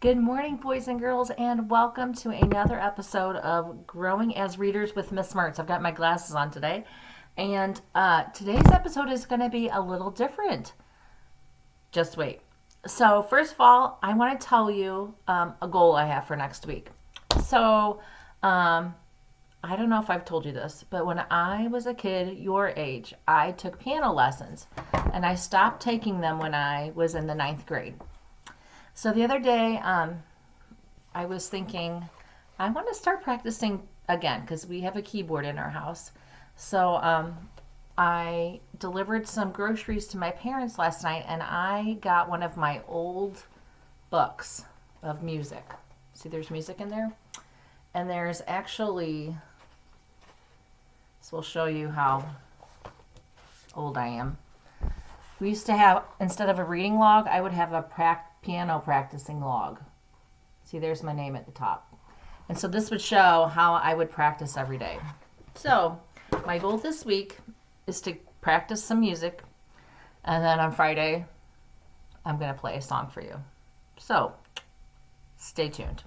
Good morning, boys and girls, and welcome to another episode of Growing as Readers with Miss Mertz. I've got my glasses on today, and today's episode is going to be a little different. Just wait. So, first of all, I want to tell you a goal I have for next week. So, I don't know if I've told you this, but when I was a kid your age, I took piano lessons, and I stopped taking them when I was in the ninth grade. So the other day, I was thinking, I want to start practicing again because we have a keyboard in our house. So I delivered some groceries to my parents last night, and I got one of my old books of music. See, there's music in there? And there's actually, this will show you how old I am. We used to have, instead of a reading log, I would have a piano practicing log. See, there's my name at the top. And so this would show how I would practice every day. So my goal this week is to practice some music. And then on Friday, I'm going to play a song for you. So stay tuned.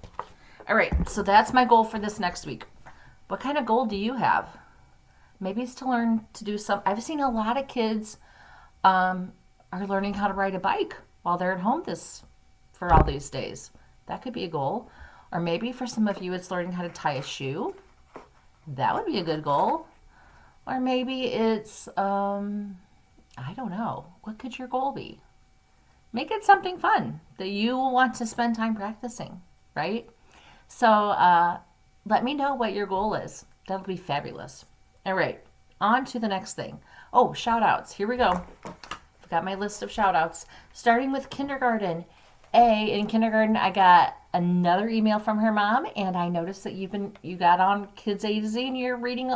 All right, so that's my goal for this next week. What kind of goal do you have? Maybe it's to learn to do some. I've seen a lot of kids are learning how to ride a bike while they're at home for all these days. That could be a goal. Or maybe for some of you it's learning how to tie a shoe. That would be a good goal. Or maybe it's I don't know. What could your goal be? Make it something fun that you want to spend time practicing, right? So let me know what your goal is. That would be fabulous. All right, on to the next thing. Oh, shout outs. Here we go. I've got my list of shout outs. Starting with kindergarten. In kindergarten, I got another email from her mom, and I noticed that you got on Kids A to Z, and you're reading.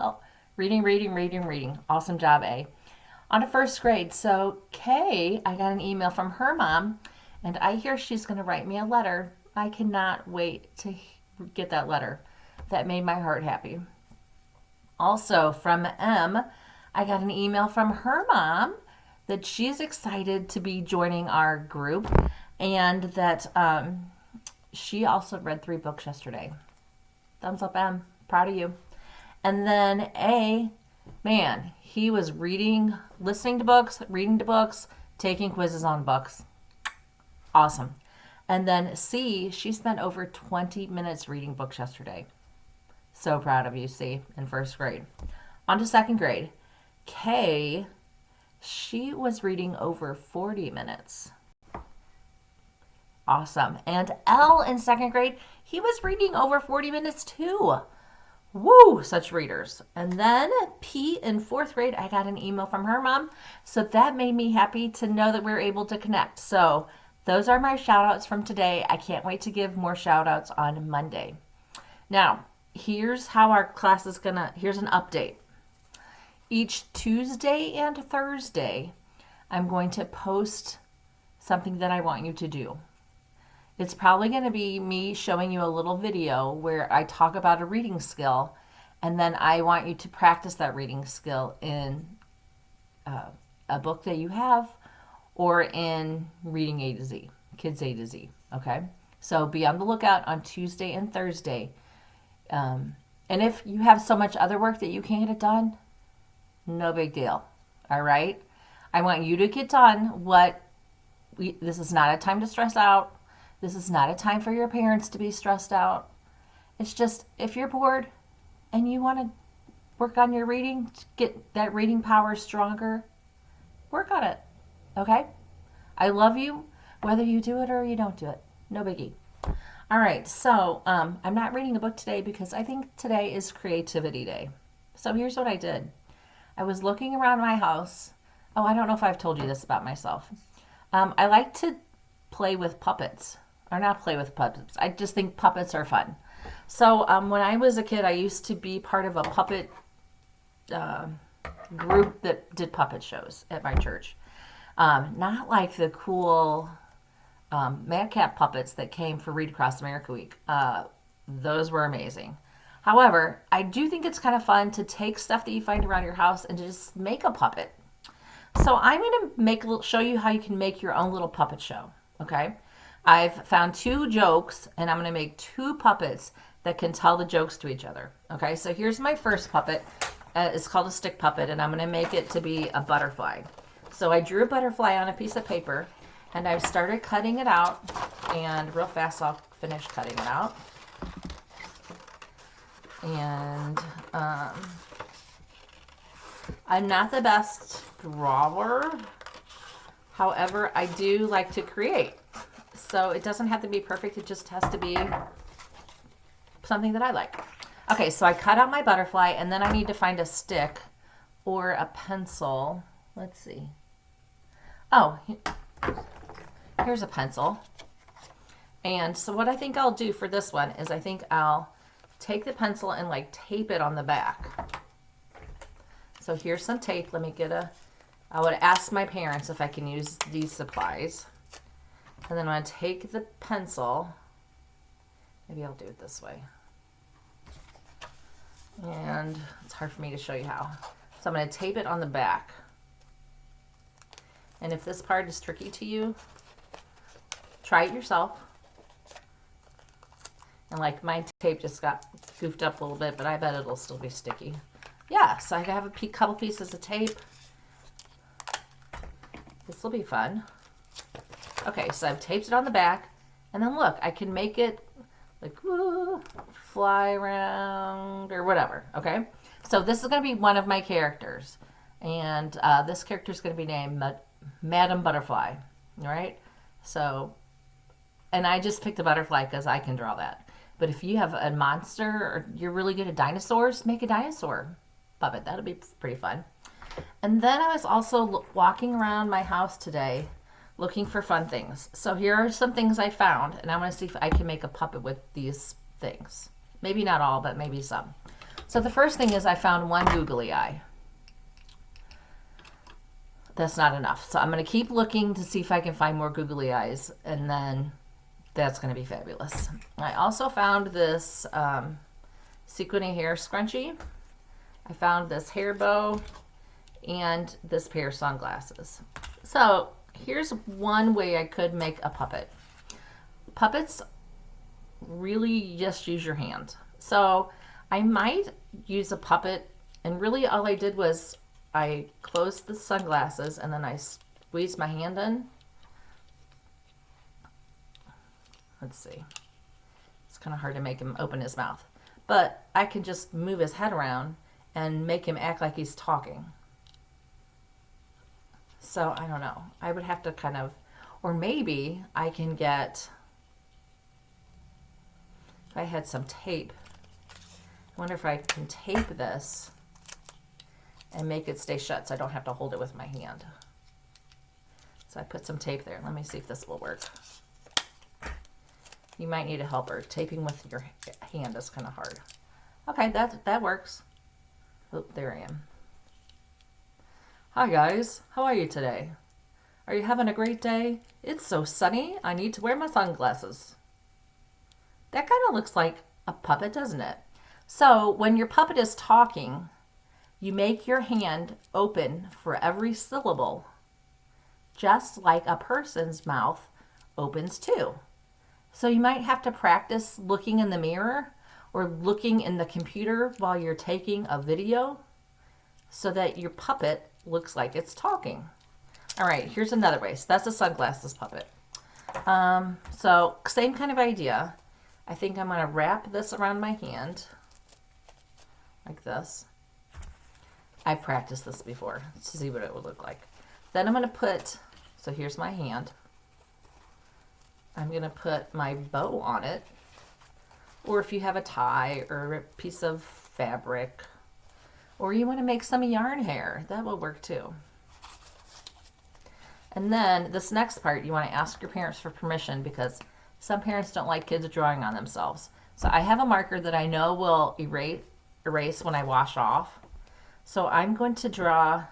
Awesome job, A. On to first grade. So K, I got an email from her mom, and I hear she's going to write me a letter. I cannot wait to get that letter. That made my heart happy. Also, from M, I got an email from her mom that she's excited to be joining our group, and that she also read 3 books yesterday. Thumbs up, M. Proud of you. And then A, man, he was listening to books, reading to books, taking quizzes on books. Awesome. And then C, she spent over 20 minutes reading books yesterday. So proud of you, C, in first grade. On to second grade. K, she was reading over 40 minutes. Awesome. And L in second grade, he was reading over 40 minutes too. Woo, such readers. And then P in fourth grade, I got an email from her mom. So that made me happy to know that we were able to connect. So those are my shout outs from today. I can't wait to give more shout outs on Monday. Now, here's how our class is here's an update. Each Tuesday and Thursday, I'm going to post something that I want you to do. It's probably going to be me showing you a little video where I talk about a reading skill, and then I want you to practice that reading skill in a book that you have or in reading A to Z, Kids A to Z, okay? So be on the lookout on Tuesday and Thursday. And if you have so much other work that you can't get it done, no big deal, all right? I want you to get done this is not a time to stress out. This is not a time for your parents to be stressed out. It's just, if you're bored and you want to work on your reading, to get that reading power stronger, work on it, okay? I love you, whether you do it or you don't do it. No biggie. All right, so I'm not reading a book today because I think today is Creativity Day. So here's what I did. I was looking around my house. Oh, I don't know if I've told you this about myself. I like to play with puppets. Or not play with puppets. I just think puppets are fun. So when I was a kid, I used to be part of a puppet group that did puppet shows at my church. Not like the cool Madcap puppets that came for Read Across America Week. Those were amazing. However, I do think it's kind of fun to take stuff that you find around your house and to just make a puppet. So I'm going to show you how you can make your own little puppet show, okay? I've found 2 jokes, and I'm going to make 2 puppets that can tell the jokes to each other. Okay, so here's my first puppet. It's called a stick puppet, and I'm going to make it to be a butterfly. So I drew a butterfly on a piece of paper, and I've started cutting it out, and real fast I'll finish cutting it out. And I'm not the best drawer. However, I do like to create. So it doesn't have to be perfect. It just has to be something that I like. Okay, so I cut out my butterfly, and then I need to find a stick or a pencil. Let's see. Oh, here's a pencil. And so what I think I'll do for this one is I think I'll take the pencil and like tape it on the back. So here's some tape. Let me get I would ask my parents if I can use these supplies. And then I'm going to take the pencil. Maybe I'll do it this way. And it's hard for me to show you how. So I'm going to tape it on the back. And if this part is tricky to you, try it yourself. And like my tape just got goofed up a little bit, but I bet it'll still be sticky. Yeah, so I have a couple pieces of tape. This will be fun. Okay, so I've taped it on the back. And then look, I can make it like woo, fly around or whatever, okay? So this is going to be one of my characters. And this character is going to be named Madam Butterfly, all right? So, and I just picked a butterfly because I can draw that. But if you have a monster or you're really good at dinosaurs, make a dinosaur puppet. That'll be pretty fun. And then I was also walking around my house today looking for fun things. So here are some things I found, and I'm going to see if I can make a puppet with these things. Maybe not all, but maybe some. So the first thing is I found one googly eye. That's not enough. So I'm going to keep looking to see if I can find more googly eyes, and then that's going to be fabulous. I also found this sequiny hair scrunchie. I found this hair bow and this pair of sunglasses. So here's one way I could make a puppet. Puppets really just use your hand. So I might use a puppet, and really all I did was I closed the sunglasses and then I squeezed my hand in. Let's see. It's kind of hard to make him open his mouth. But I can just move his head around and make him act like he's talking. So I don't know. I would have to kind of, or maybe I can get, if I had some tape, I wonder if I can tape this and make it stay shut so I don't have to hold it with my hand. So I put some tape there. Let me see if this will work. You might need a helper. Taping with your hand is kind of hard. Okay, that works. Oh, there I am. Hi guys, how are you today? Are you having a great day? It's so sunny, I need to wear my sunglasses. That kind of looks like a puppet, doesn't it? So when your puppet is talking, you make your hand open for every syllable, just like a person's mouth opens too. So you might have to practice looking in the mirror or looking in the computer while you're taking a video so that your puppet looks like it's talking. All right, here's another way. So that's a sunglasses puppet. So same kind of idea. I think I'm going to wrap this around my hand like this. I practiced this before to see what it would look like. Then I'm going to put, so here's my hand. I'm going to put my bow on it. Or if you have a tie or a piece of fabric, or you want to make some yarn hair, that will work too. And then this next part, you want to ask your parents for permission because some parents don't like kids drawing on themselves. So I have a marker that I know will erase when I wash off. So I'm going to draw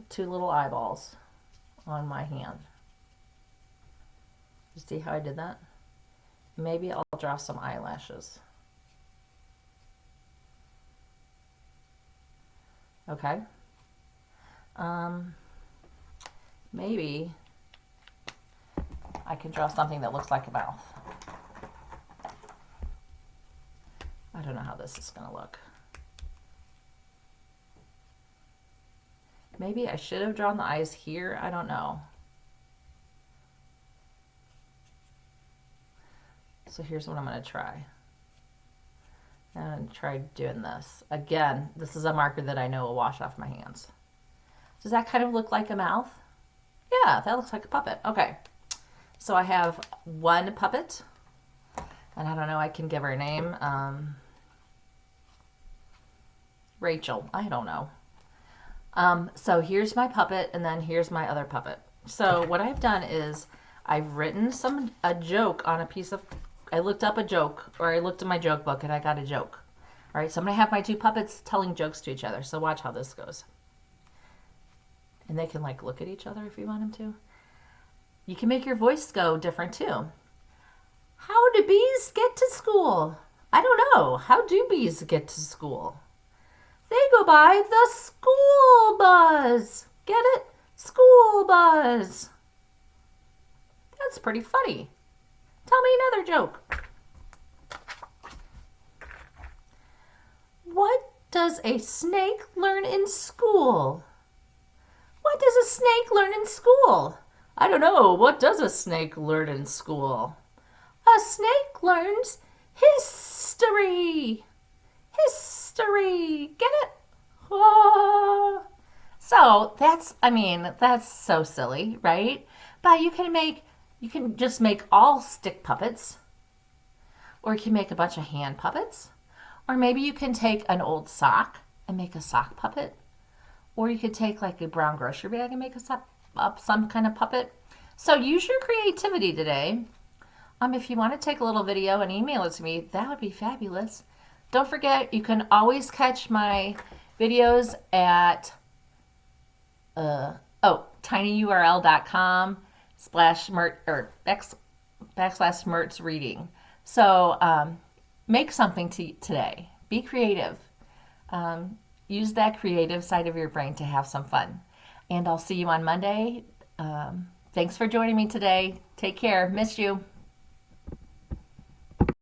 2 little eyeballs on my hand. You see how I did that? Maybe I'll draw some eyelashes. Okay. Maybe I can draw something that looks like a mouth. I don't know how this is going to look. Maybe I should have drawn the eyes here. I don't know. So here's what I'm going to try. And try doing this. Again, this is a marker that I know will wash off my hands. Does that kind of look like a mouth? Yeah, that looks like a puppet. Okay. So I have one puppet. And I don't know, I can give her a name. Rachel. I don't know. So here's my puppet, and then here's my other puppet. So what I've done is I've written a joke on a piece of, I looked up a joke, or I looked in my joke book and I got a joke. All right, so I'm going to have my two puppets telling jokes to each other. So watch how this goes. And they can like look at each other if you want them to. You can make your voice go different too. How do bees get to school? I don't know. How do bees get to school? They go by the school bus. Get it? School bus. That's pretty funny. Tell me another joke. What does a snake learn in school? What does a snake learn in school? I don't know. What does a snake learn in school? A snake learns history. History. Get it? Oh. So that's so silly, right? But you can just make all stick puppets, or you can make a bunch of hand puppets, or maybe you can take an old sock and make a sock puppet, or you could take like a brown grocery bag and make some kind of puppet. So use your creativity today. If you want to take a little video and email it to me, that would be fabulous. Don't forget, you can always catch my videos at tinyurl.com/Mertz reading. So make something today. Be creative. Use that creative side of your brain to have some fun. And I'll see you on Monday. Thanks for joining me today. Take care. Miss you.